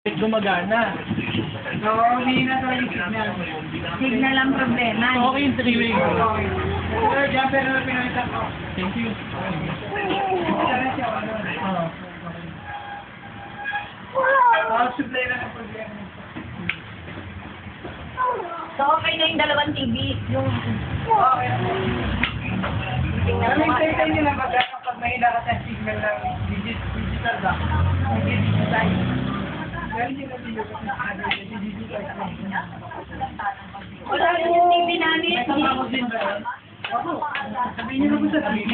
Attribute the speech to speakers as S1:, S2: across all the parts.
S1: Gumagana.
S2: So, hindi na tayo signal.
S3: Signal ang problema.
S1: Okay yung three-way.
S2: Pero jumper na pinalitan ko.
S1: Thank you.
S2: Sana siya, ano. Supply lang ang problema.
S3: So, okay na yung dalawang TV. Yung...
S2: Okay.
S3: Tingnan mo nga.
S2: Nag-explain nyo lang pag mahina ka sa signal ng digital ba? Digital. Meron din ang digital.
S3: Wala rin yung TV namin.
S2: Ako din ba? Ako. Sabihin nyo naman sa TV.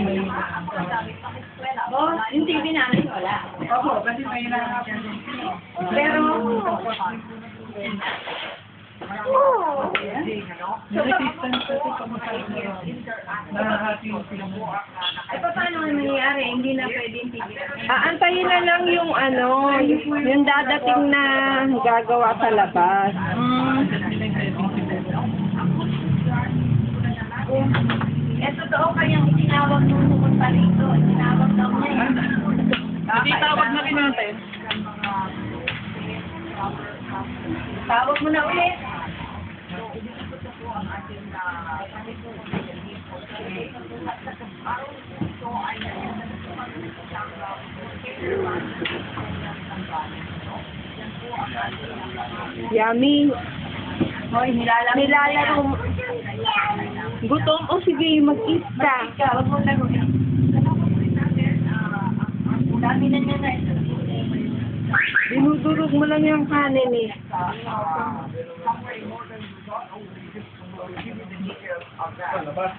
S3: Boss, yung TV namin wala.
S2: Ako, kasi mahina ka po.
S3: Pero...
S1: May resistance kasi pag-masaya mo. Nakahati yung pinag-uwa.
S3: Ay, paano ang nangyayari? Hindi na pwede yung TV.
S4: Aantayin na lang yung ano, yung dadating na gagawa sa labas.
S3: Totoo kayang itinawag nung pumunta rito. Itinawag daw niya.
S1: Hindi tawag na rin natin.
S3: Tawag mo na ulit.
S4: Yummy.
S3: Hoy,
S4: Nilalaro mo. Gutom o sige, mag-isa.
S3: Huwag mo lang ulit. Dami na niya na ito.
S4: Dinudurog mo lang yung kanin eh.
S1: Labas.